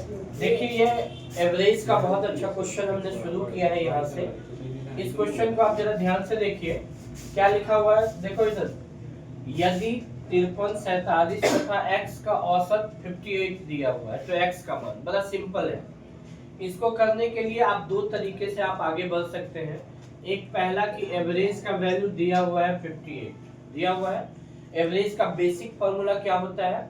देखिए ये एवरेज का बहुत अच्छा क्वेश्चन हमने शुरू किया है यहाँ से। इस क्वेश्चन को आप जरा ध्यान से देखिए, क्या लिखा हुआ है देखो इधर। यदि 53, 47 तथा x का औसत 58 दिया हुआ है तो x का मान, बड़ा सिंपल है। इसको करने के लिए आप दो तरीके से आप आगे बढ़ सकते हैं। एक पहला कि एवरेज का वैल्यू दिया हुआ है 58 दिया हुआ है। एवरेज का बेसिक फॉर्मूला क्या होता है,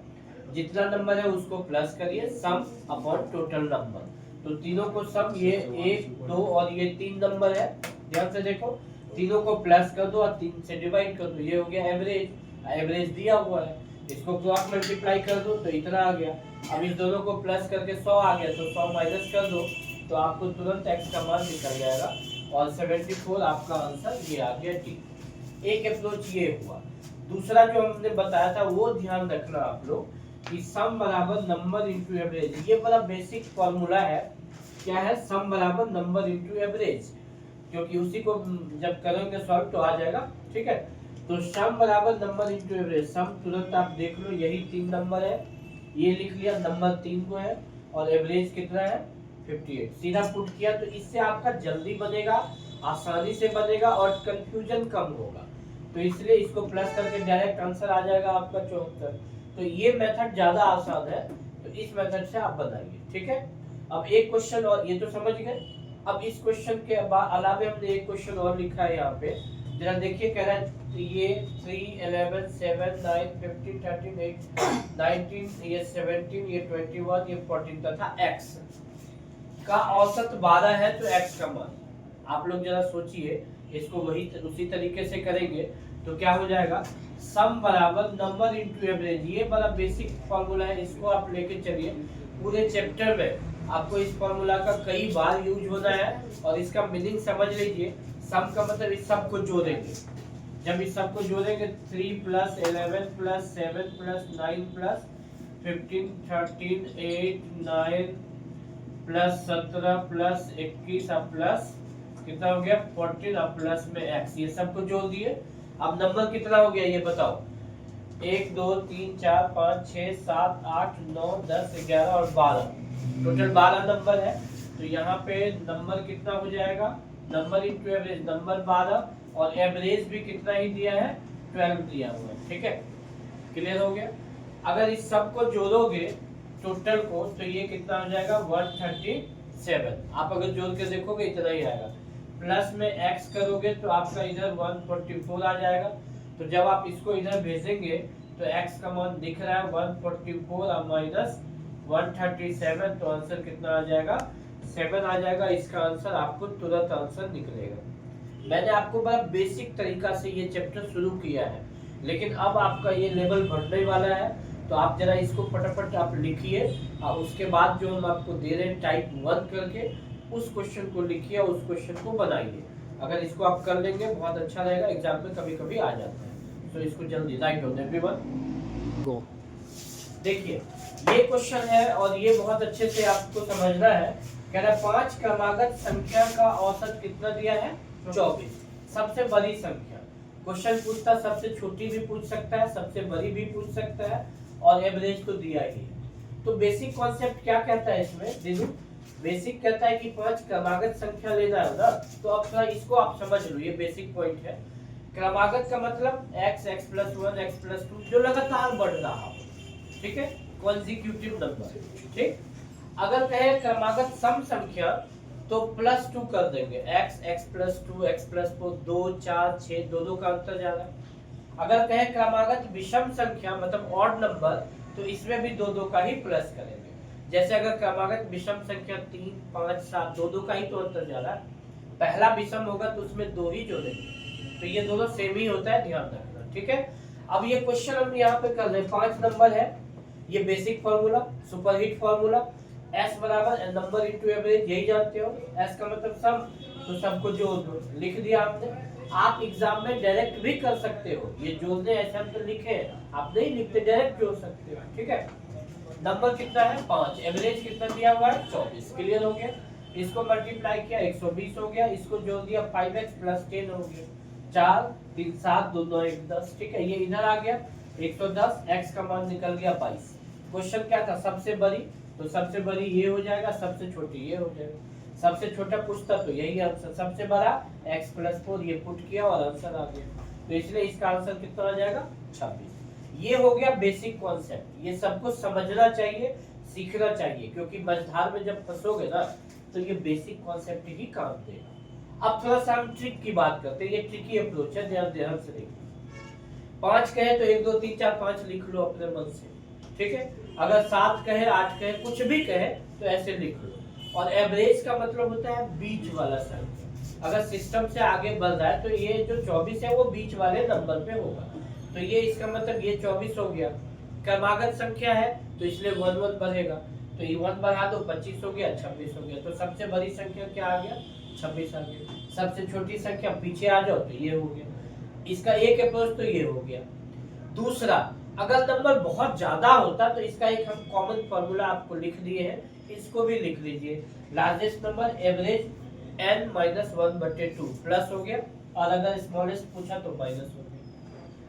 जितना नंबर है उसको प्लस करिए, सम अपॉन टोटल नंबर। तो तीनों को सम, ये 1 2 और ये 3 नंबर है, ध्यान से देखो। तीनों को प्लस कर दो और 3 से डिवाइड कर दो, ये हो गया एवरेज। एवरेज दिया हुआ है, इसको क्रॉस मल्टीप्लाई कर दो तो इतना आ गया। अब इस दोनों को प्लस करके 100 आ गया, तो 100 माइनस कर दो तो आपको तुरंत x का मान निकल जाएगा और 74 आपका आंसर ये आ गया डी। एक अप्रोच ये हुआ। दूसरा जो हमने बताया था वो ध्यान रखना आप लोग कि सम बराबर नंबर इंटू एवरेज। ये बड़ा बेसिक फॉर्मूला है। क्या है? सम बराबर नंबर इंटू एवरेज, क्योंकि उसी को जब करेंगे सॉल्व तो आ जाएगा। ठीक है, तो सम बराबर नंबर इंटू एवरेज। सम तुरंत आप देख लो, यही 3 नंबर है, ये लिख लिया, नंबर 3 को है और एवरेज कितना है 58। सीधा पुट किया तो इससे आपका जल्दी बनेगा, आसानी से बनेगा और कंफ्यूजन कम होगा। तो इसलिए इसको प्लस करके डायरेक्ट आंसर आ जाएगा आपका 74। तो ये मेथड ज्यादा आसान है, तो इस मेथड से आप बनाइए। ठीक है, अब एक क्वेश्चन और, ये तो समझ गए। अब इस क्वेश्चन के अलावे हमने एक क्वेश्चन और लिखा है यहाँ पे, जरा देखिए। कह रहा है ये 3 11 7 9 15 13 8 19, ये 17, ये 21, ये 14 तथा x का औसत 12 है तो x का मान। आप लोग जरा सोचिए, इसको वही उसी तरीके से करेंगे तो क्या हो जाएगा, सम बराबर नंबर इंटू एवरेज। ये बड़ा बेसिक फॉर्मूला है, इसको आप लेके चलिए। पूरे चैप्टर में आपको इस फॉर्मूला का कई बार यूज होना है और इसका मीनिंग समझ लीजिए। सम का मतलब इस सब को जोड़ेंगे। जब इस सब को जोड़ेंगे 3 plus 11 plus 7 plus 9 plus 15 13 8 9 plus 17 plus 21 plus कितना हो गया 14 और प्लस में x, ये सब को जोड़ दिए। अब नंबर कितना हो गया ये बताओ। 1 2 3 4 5 6 7 8 9 10 11 और 12, टोटल 12 नंबर है। तो यहाँ पे नंबर कितना हो जाएगा, नंबर इंटू एवरेज, नंबर 12 और एवरेज भी कितना ही दिया है 12 दिया हुआ है। ठीक है, क्लियर हो गया। अगर इस सब को जोड़ोगे टोटल को तो ये कितना हो जाएगा 137। आप अगर जोड़ के देखोगे इतना ही आएगा। प्लस में x करोगे तो आपका इधर 144 आ जाएगा। तो जब आप इसको इधर भेजेंगे तो x का मान दिख रहा है 144 और माइनस 137, तो आंसर कितना आ जाएगा 7 आ जाएगा। इसका आंसर आपको तुरंत आंसर निकलेगा। मैंने आपको बड़ा बेसिक तरीका से ये चैप्टर शुरू किया है, लेकिन अब आपका ये लेवल बढ़ने वाला है। तो आप जरा इसको फटाफट आप लिखिए और उसके बाद जो हम आपको दे रहे हैं टाइप 1 करके, उस क्वेश्चन को लिखिए और उस क्वेश्चन को बनाइए। अगर इसको आप कर लेंगे बहुत अच्छा रहेगा, एग्जाम में कभी कभी आ जाता है। तो इसको जल्दी राइट ऑन एवरीवन गो। देखिए ये क्वेश्चन है और ये बहुत अच्छे से आपको समझना है। कह रहा है 5 क्रमागत संख्या का औसत कितना दिया है 24, सबसे बड़ी संख्या। क्वेश्चन पूछता सबसे छोटी भी पूछ सकता है, सबसे बड़ी भी पूछ सकता है और एवरेज तो दिया ही है। तो बेसिक कॉन्सेप्ट क्या कहता है इसमें दिनू, बेसिक कहता है कि 5 क्रमागत संख्या लेना है ना। तो अब थोड़ा इसको आप समझ लो, ये बेसिक पॉइंट है। क्रमागत का मतलब x x plus 1 x plus 2 जो लगातार बढ़ रहा हो। ठीक है, कॉन्जिक्यूटिव नंबर। ठीक, अगर कहे क्रमागत सम संख्या तो प्लस 2 कर देंगे, x x plus 2 x plus 4 2 4 6, दो का अंतर जा रहा है। अगर कहे क्रमागत विषम संख्या मतलब ऑड नंबर, तो इसमें भी दो का ही प्लस करेंगे। जैसे अगर क्रमागत विषम संख्या 3 5 7, दो का ही तो अंतर जा रहा है। पहला विषम होगा तो उसमें 2 ही जोड़ेंगे, तो ये दोनों सेम ही होता है, ध्यान रखना। ठीक है, अब ये क्वेश्चन हम यहाँ पे कर रहे हैं, 5 नंबर है। ये basic formula, superhit formula, s बराबर नंबर इंटू एवरेज, यही जानते हो। s का मतलब सम, तो सबको जोड़ दो, लिख दिया आपने। आप एग्जाम में डायरेक्ट भी कर सकते हो, ये जोड़ने ऐसे हम तो लिखे, आप नहीं लिखते, डायरेक्ट जोड़ सकते हो। ठीक है, नंबर कितना है 5, एवरेज कितना दिया हुआ है 24। क्लियर हो गया। इसको मल्टीप्लाई किया 120 हो गया, इसको जोड़ दिया 5x प्लस 10 हो गया, 4 3 7 2 9 1 10। ठीक है, ये इधर आ गया 110, x का मान निकल गया 22। क्वेश्चन क्या था, सबसे बड़ी तो सबसे बड़ी ये हो जाएगा, सबसे छोटी ये हो जाएगा। सबसे छोटा पूछता तो यही आंसर, सबसे बड़ा x+4 ये पुट किया और आंसर आ गया। तो इसलिए इसका आंसर कितना आ जाएगा 26। ये हो गया बेसिक कॉन्सेप्ट, ये सबको समझना चाहिए, सीखना चाहिए, क्योंकि मझधार में जब फंसोगे ना तो ये बेसिक कॉन्सेप्ट ही काम देगा। अब थोड़ा सा हम ट्रिक की बात करते हैं, ये ट्रिकी अप्रोच है, ध्यान से देखिए। 5 कहे तो 1 2 3 4 5 लिख लो अपने मन से, ठीक है। अगर 7 कहे 8 कहे कुछ भी कहे तो ऐसे लिख लो। और एवरेज का मतलब होता है बीच वाला संख्या। अगर सिस्टम से आगे बढ़ रहा है तो ये जो 24 है वो बीच वाले नंबर पे होगा, तो ये इसका मतलब ये 24 हो गया। क्रमागत संख्या है तो इसलिए 1 1 बढ़ेगा, तो ये 1 बढ़ा दो 25 हो गया, 26 हो गया। तो सबसे बड़ी संख्या क्या आ गया 26 आ गया। सबसे छोटी संख्या पीछे आ जाओ तो ये हो गया। इसका एक अप्रोच तो ये हो गया। दूसरा, अगर नंबर बहुत ज्यादा होता तो इसका एक हम कॉमन फार्मूला आपको लिख दिए हैं, इसको भी लिख लीजिए। Largest number average n-1/2 plus हो गया, और अगर स्मॉलेस्ट पूछा तो माइनस हो गया।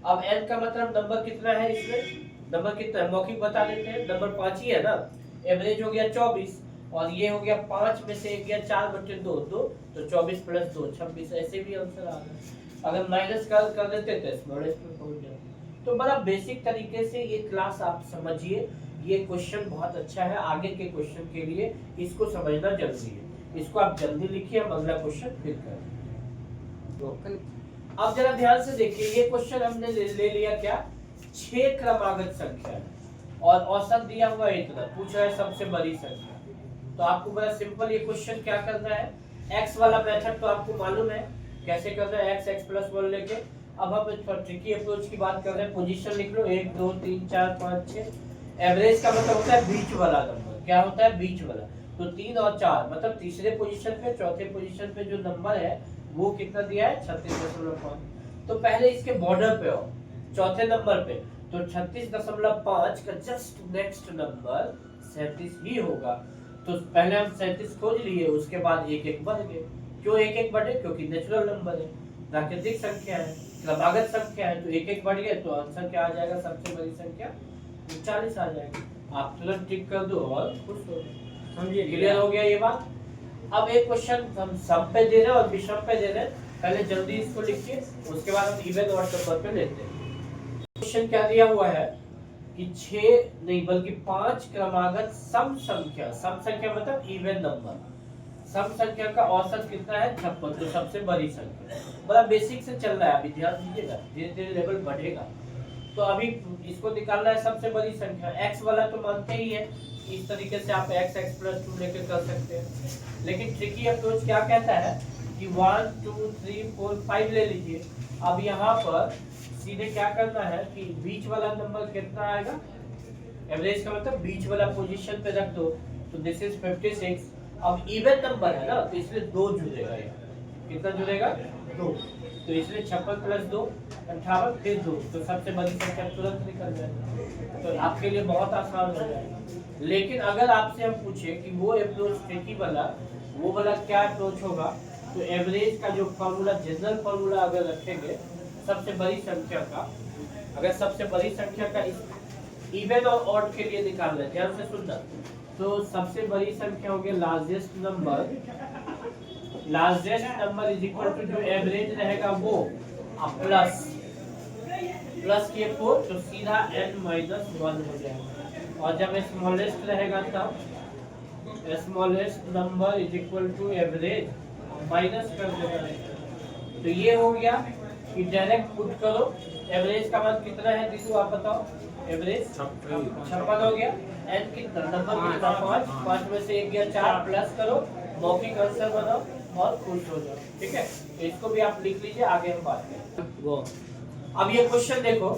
अब n का मतलब नंबर कितना है, इसमें नंबर कितना है मौखिक बता देते हैं, नंबर 5 ही है ना। एवरेज हो गया 24 और ये हो गया 5 में से 1 गया 4/2 तो 24 + 2 26, ऐसे भी आंसर आ गया। अगर माइनस कर देते तो स्मॉलेस्ट में पहुंच जाए। तो बड़ा बेसिक तरीके से ये क्लास आप समझिए, ये क्वेश्चन बहुत अच्छा है आगे के क्वेश्चन के लिए, इसको समझना जरूरी है। इसको आप जल्दी लिखिए, हम अगला क्वेश्चन फिर करें। अब जरा ध्यान से देखिए, ये क्वेश्चन हमने ले लिया क्या, 6 क्रमागत संख्या है और औसत दिया हुआ इतना, पूछ रहा है सबसे बड़ी संख्या। तो आपको बड़ा सिंपल ये क्वेश्चन क्या करना है, एक्स वाला मेथड तो आपको मालूम है कैसे करना है, x+1 लेके। अब हम ट्रिकी अप्रोच की बात कर रहे हैं, पोजीशन लिख लो 1 2 3 4 5 6। एवरेज का मतलब होता है बीच वाला नंबर, क्या होता है बीच वाला। तो 3 और 4 मतलब तीसरे पोजीशन पे, चौथे पोजीशन पे जो नंबर है वो कितना दिया है 36.5। तो पहले इसके बॉर्डर पे आओ, चौथे नंबर पे, तो 36.5 का जस्ट नेक्स्ट नंबर 37 ही होगा। तो पहले हम 37 खोज लिए, उसके बाद एक एक बढ़ गए। क्यों एक एक बढ़े, क्योंकि नेचुरल नंबर है, प्राकृतिक संख्या है, क्रमागत संख्या है, तो एक एक बढ़ गए तो आंसर क्या आ जाएगा, सबसे बड़ी संख्या 40 आ जाएगी। आप तुरंत टिक कर दो और खुश हो जाओ। समझिए, क्लियर हो गया ये बात। अब एक क्वेश्चन हम सम पे दे रहे हैं और विषम पे दे रहे हैं, पहले जल्दी इसको लिखिए, उसके बाद हम इवन और नंबर पे लेते हैं। क्वेश्चन क्या दिया हुआ है कि 6 नहीं बल्कि 5 क्रमागत सम संख्या, सम संख्या मतलब इवन नंबर, सम संख्या का औसत कितना है 56, जो सबसे बड़ी संख्या। बड़ा बेसिक से चल रहा है, अभी ध्यान दीजिएगा, धीरे धीरे लेवल बढ़ेगा। तो अभी इसको निकालना है सबसे बड़ी संख्या। x वाला तो मानते ही है, इस तरीके से आप x+2 लेके कर सकते हैं। लेकिन ट्रिकी अप्रोच क्या कहता है कि 1 2 3 4 5 ले लीजिए। अब यहाँ पर सीधे क्या करना है कि बीच वाला नंबर कितना आएगा, एवरेज का मतलब बीच वाला पोजीशन पे रख दो, तो दिस इज 56। अब इवन नंबर है ना, तो इसलिए 2 जुड़ेगा, कितना जुड़ेगा 2, तो इसलिए 56 + 2 58 फिर 2, तो सबसे बड़ी संख्या तुरंत निकल जाएगी। तो आपके लिए बहुत आसान हो जाएगा। लेकिन अगर आपसे हम पूछे कि वो अप्रोच ट्रिकी वाला, वो वाला क्या अप्रोच होगा, तो एवरेज का जो फार्मूला, जनरल फार्मूला अगर रखेंगे सबसे बड़ी संख्या का, अगर सबसे बड़ी संख्या का इवन और ऑड के लिए निकालना है, ध्यान से सुनना, तो सबसे बड़ी संख्या होगी largest number, largest number is equal to जो एवरेज रहेगा वो प्लस किए 4, तो सीधा n-1 हो जाएगा। और जब स्मॉलेस्ट रहेगा तब smallest number is equal to average minus कर देगा। तो ये हो गया कि डायरेक्ट पुट करो, एवरेज का मान कितना है दीदू आप बताओ, एवरेज 56 हो गया, n कितना नंबर कितना 5 में से 1 गया 4, प्लस करो, मौखिक आंसर बनाओ और खुश हो जाओ। ठीक है, तो इसको भी आप लिख लीजिए, आगे हम बात करें। अब ये क्वेश्चन देखो,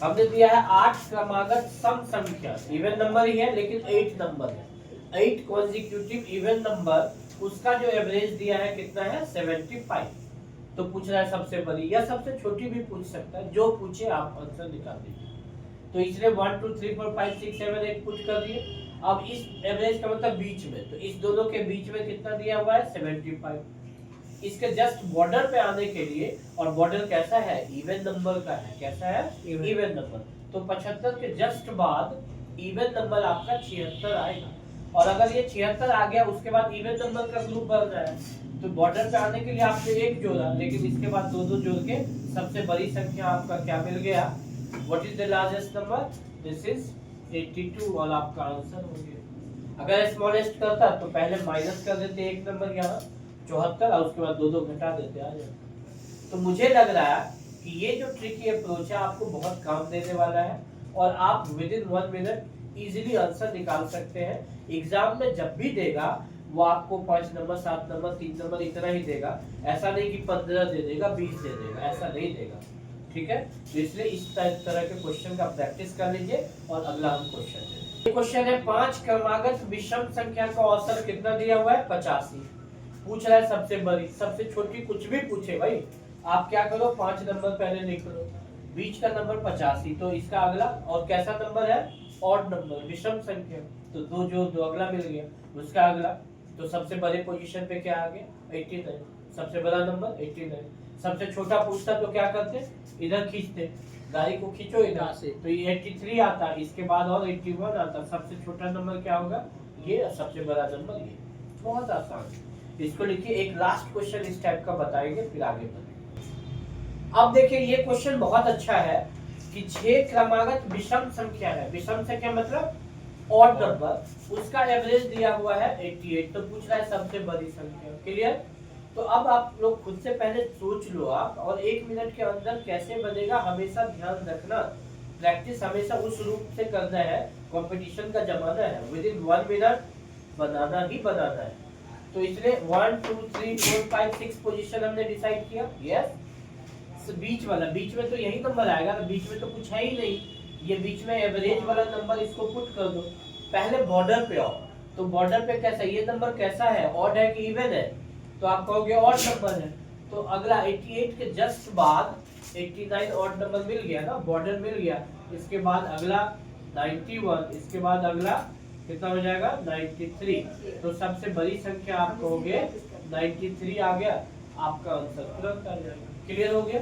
हमने दिया है 8 क्रमागत सम संख्या, इवन नंबर ही है लेकिन 8 नंबर है, 8 कॉन्जिक्यूटिव इवन नंबर, उसका जो एवरेज दिया है कितना है 75। तो पूछ रहा है सबसे बड़ी या सबसे छोटी भी पूछ सकता है, जो पूछे आप आंसर निकाल दीजिए। तो इसलिए 1 2 3 4 5 6 7 8 पुट कर दिए। अब इस एवरेज का मतलब बीच में, तो इस दोनों के बीच में कितना दिया हुआ है 75। इसके जस्ट बॉर्डर पे आने के लिए, और बॉर्डर कैसा है इवन नंबर का है, कैसा है इवन नंबर, तो 75 के जस्ट बाद इवन नंबर आपका 76 आएगा। और अगर ये 76 आ गया उसके बाद इवन नंबर का ग्रुप बन रहा है, तो बॉर्डर पे आने के लिए आपने एक जोड़ा, लेकिन इसके बाद दो दो जोड़ के सबसे बड़ी संख्या आपका क्या मिल गया, what is the largest number, this is 82 और आपका आंसर हो गया। अगर स्मॉलेस्ट करता तो पहले माइनस कर देते एक नंबर यहाँ 74 और उसके बाद दो दो घटा देते आ जाए। तो मुझे लग रहा है कि ये जो ट्रिकी अप्रोच है आपको बहुत काम देने वाला है और आप with in 1 minute easily answer निकाल सकते हैं। एग्जाम में जब भी देगा वो आपको 5 नंबर 7 नंबर 3 नंबर इतना ही देगा, ऐसा नहीं कि 15 दे देगा 20 दे देगा, ऐसा नहीं देगा, ठीक है। तो इसलिए इस तरह के क्वेश्चन का प्रैक्टिस कर लीजिए और अगला हम क्वेश्चन देते हैं। क्वेश्चन है 5 क्रमागत विषम संख्या का औसत कितना दिया हुआ है, 85। पूछ रहा है सबसे बड़ी, सबसे छोटी कुछ भी पूछे भाई आप क्या करो 5 नंबर पहले लिख लो, बीच का नंबर 85, तो इसका अगला और कैसा नंबर है, ऑड नंबर, विषम संख्या, तो दो जो दो अगला मिल गया, उसका अगला, तो सबसे बड़े पोजीशन पे क्या आ गया 89, सबसे बड़ा नंबर 89। सबसे छोटा पूछता तो क्या करते, इधर खींचते, गाड़ी को खींचो इधर से, तो ये 83 आता, इसके बाद और 81 आता, सबसे छोटा नंबर क्या होगा ये, सबसे बड़ा नंबर ये। बहुत आसान, इसको लिखिए। एक लास्ट क्वेश्चन इस टाइप का बताएंगे फिर आगे बढ़ेंगे। अब देखिए ये क्वेश्चन बहुत अच्छा है कि 6 क्रमागत विषम संख्या है, विषम संख्या मतलब ऑड नंबर, उसका एवरेज दिया हुआ है 88, तो पूछ रहा है सबसे बड़ी संख्या। क्लियर? तो अब आप लोग खुद से पहले सोच लो आप, और 1 मिनट के अंदर कैसे बनेगा हमेशा ध्यान रखना, प्रैक्टिस हमेशा उस रूप से करना है, कंपटीशन का जमाना है, विद इन 1 मिनट बनाना ही बनाना है। तो इसलिए 1 2 3 4 5 6 पोजीशन हमने डिसाइड किया, यस। बीच वाला, बीच में तो यही नंबर आएगा ना, बीच में तो कुछ है ही नहीं, ये बीच में एवरेज वाला नंबर, इसको पुट कर दो। पहले बॉर्डर पे आओ, तो बॉर्डर पे कैसा, ये नंबर कैसा है, ऑड है कि इवन है, तो आप कहोगे ऑड नंबर है, तो अगला 88 के जस्ट बाद 89 ऑड नंबर मिल गया ना, बॉर्डर मिल गया, इसके बाद अगला 91, इसके बाद अगला कितना हो जाएगा 93, तो सबसे बड़ी संख्या आप कहोगे 93 आ गया, आपका आंसर तुरंत आ जाएगा। क्लियर हो गया?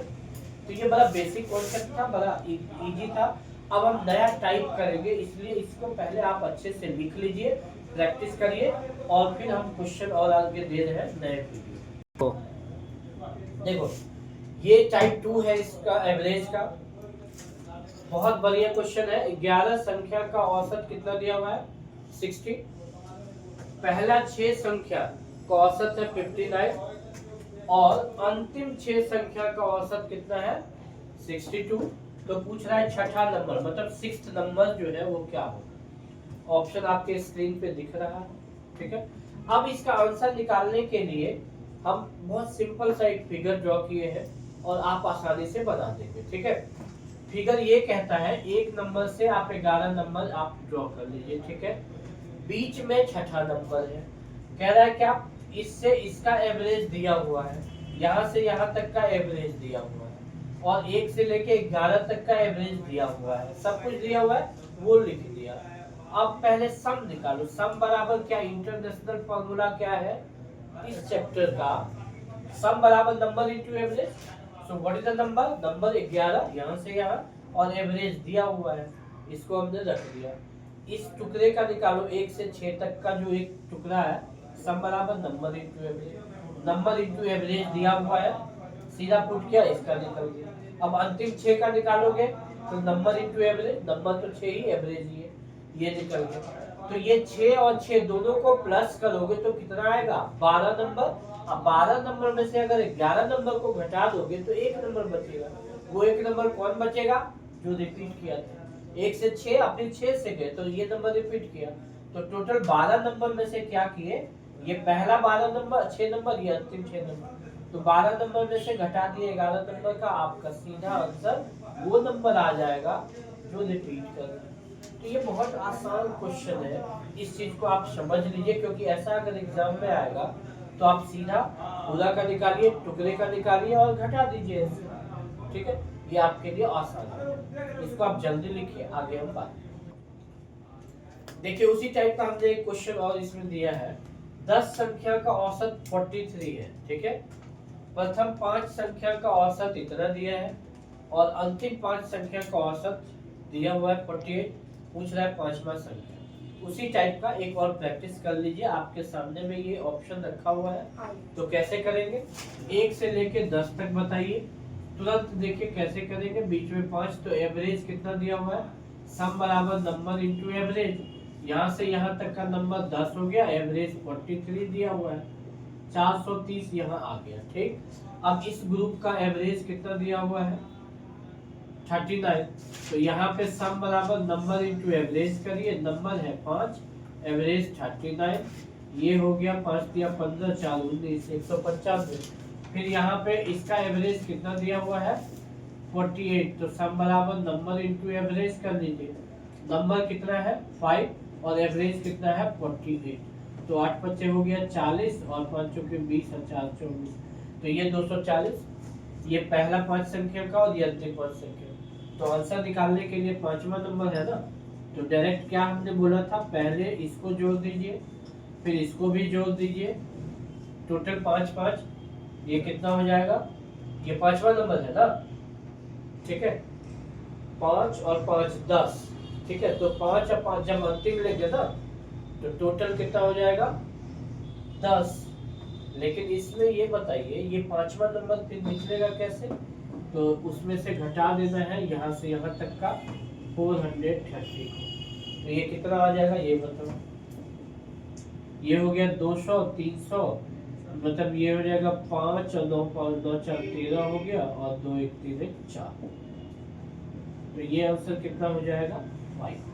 तो ये बड़ा बेसिक कॉन्सेप्ट था, बड़ा इजी था। अब हम नया टाइप करेंगे, इसलिए इसको पहले आप अच्छे से लिख लीजिए, प्रैक्टिस करिए, और फिर हम क्वेश्चन और आगे दे रहे हैं नए वीडियो। देखो ये टाइप 2 है, इसका एवरेज का बहुत बढ़िया क्वेश्चन है। 11 संख्या का औसत कितना दिया हुआ है 60, पहला 6 संख्या का औसत है 59 और अंतिम 6 संख्या का औसत कितना है 62। तो पूछ रहा है छठा नंबर मतलब 6th नंबर जो है वो क्या होगा। ऑप्शन आपके स्क्रीन पे दिख रहा है, ठीक है। अब इसका आंसर निकालने के लिए हम बहुत सिंपल सा एक फिगर ड्रॉ किए हैं और आप आसानी से बना देंगे, ठीक है। फिगर ये कहता है एक नंबर से आप 11 नंबर आप ड्रॉ कर लीजिए, ठीक है। बीच में छठा नंबर है, कह रहा है क्या, इससे इसका एवरेज दिया हुआ है, यहाँ से यहाँ तक का एवरेज दिया हुआ है, और 1 से लेके 11 तक का एवरेज दिया हुआ है, सब कुछ दिया हुआ है वो लिख दिया। अब पहले सम निकालो, सम बराबर क्या, इंटरनेशनल फॉर्मूला क्या है इस चैप्टर का, सम बराबर number into average. So what is the number, number 11 यहाँ से यहाँ, और एवरेज दिया हुआ है, इसको हमने रख दिया। इस टुकड़े का निकालो 1 से 6 तक का जो एक टुकड़ा है, सम बराबर number into average, number into average दिया हुआ है, सीधा पुट किया, इसका निकल गया। अब अंतिम 6 का निकालोगे तो नंबर इनटू एवरेज, नंबर तो 6 ही, एवरेज ही है, ये निकल गया। तो ये 6 और 6 दोनों को प्लस करोगे तो कितना आएगा 12 नंबर। अब 12 नंबर में से अगर 11 नंबर को घटा दोगे तो 1 नंबर बचेगा, वो 1 नंबर कौन बचेगा जो रिपीट किया था, 1 से 6 अपने 6 से गए तो ये नंबर रिपीट किया, तो टोटल 12 नंबर में से क्या किए, ये पहला 12 नंबर 6 नंबर, ये अंतिम 6 नंबर, तो 12 नंबर में से घटा दिए 11 नंबर का, आपका सीधा आंसर वो नंबर आ जाएगा जो रिपीट कर रहे हैं। तो ये बहुत आसान क्वेश्चन है, इस चीज को आप समझ लीजिए, क्योंकि ऐसा अगर एग्जाम में आएगा तो आप सीधा पूरा का निकालिए, टुकड़े का निकालिए और घटा दीजिए, ठीक है। ये आपके लिए आसान है, इसको आप जल्दी लिखिए, आगे हम बात देखिए। उसी टाइप का हमने एक क्वेश्चन और इसमें दिया है, 10 संख्या का औसत 43 है, ठीक है। प्रथम 5 संख्या का औसत इतना दिया है और अंतिम 5 संख्या का औसत दिया हुआ है 48, पूछ रहा है 5वां संख्या। उसी टाइप का एक और प्रैक्टिस कर लीजिए। आपके सामने में ये ऑप्शन रखा हुआ है, तो कैसे करेंगे, 1 से लेके 10 तक बताइए। तुरंत देखिए कैसे करेंगे, बीच में 5, तो एवरेज कितना दिया हुआ है, सम बराबर नंबर इंटू एवरेज। यहाँ से यहाँ तक का नंबर 10 हो गया, एवरेज 43 दिया हुआ है, 430 यहाँ आ गया। ठीक, अब इस ग्रुप का एवरेज कितना दिया हुआ है, 39, तो यहाँ पे सम बराबर नंबर इंटू एवरेज करिए, नंबर है 5, एवरेज 39, ये हो गया 5 दिया 15, 4 19, 195। फिर यहाँ पे इसका एवरेज कितना दिया हुआ है, 48, तो सम बराबर नंबर इंटू एवरेज कर लीजिए, नंबर कितना है 5 और एवरेज कितना है 48, तो 8 बच्चे हो गया 40 और 5 चौके 20 और 4 24, तो ये 240, ये पहला 5 संख्या का और ये अंतिम 5 संख्या। तो आंसर निकालने के लिए 5वां नंबर है ना, तो डायरेक्ट क्या हमने बोला था, पहले इसको जोड़ दीजिए फिर इसको भी जोड़ दीजिए, टोटल 5 5, ये कितना हो जाएगा, ये 5वां नंबर है ना, ठीक है, 5 और 5 10, ठीक है, तो 5 और 5 जब अंतिम लेंगे ना तो टोटल कितना हो जाएगा 10। लेकिन इसमें ये बताइए, ये 5वां नंबर फिर निकलेगा कैसे, तो उसमें से घटा देना है यहाँ से यहाँ तक का 430 को, तो ये कितना आ जाएगा ये बताओ, ये हो गया 200 300, मतलब ये हो जाएगा 5 और 9 5 9 4 13 हो गया और 2 1 3 1 4, तो ये आंसर कितना हो जाएगा 5।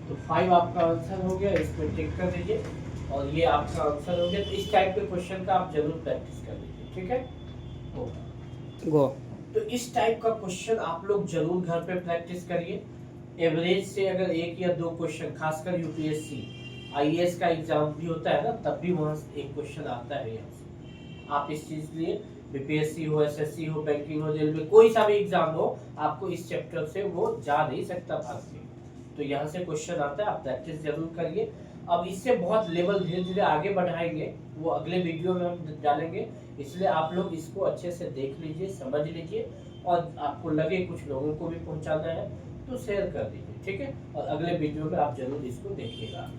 तो 5 आपका आंसर हो गया, इसमें टिक कर दीजिए और ये आपका आंसर हो गया। तो इस टाइप के क्वेश्चन का आप जरूर प्रैक्टिस कर लीजिए, ठीक है। गो, तो इस टाइप का क्वेश्चन आप लोग जरूर घर पे प्रैक्टिस करिए। एवरेज से अगर 1 या 2 क्वेश्चन, खासकर यूपीएससी आईएएस का एग्जाम भी होता है ना, तब भी वहां से एक क्वेश्चन आता है यहाँ से। आप इस चीज लिए बीपीएससी हो, एसएससी हो, बैंकिंग हो, रेलवे, कोई सा भी एग्जाम हो, आपको इस चैप्टर से वो जा नहीं सकता भाग के, तो यहाँ से क्वेश्चन आता है, आप प्रैक्टिस जरूर करिए। अब इससे बहुत लेवल धीरे धीरे आगे बढ़ाएंगे, वो अगले वीडियो में हम डालेंगे, इसलिए आप लोग इसको अच्छे से देख लीजिए, समझ लीजिए, और आपको लगे कुछ लोगों को भी पहुंचाना है तो शेयर कर दीजिए, ठीक है। और अगले वीडियो में आप जरूर इसको देखिएगा।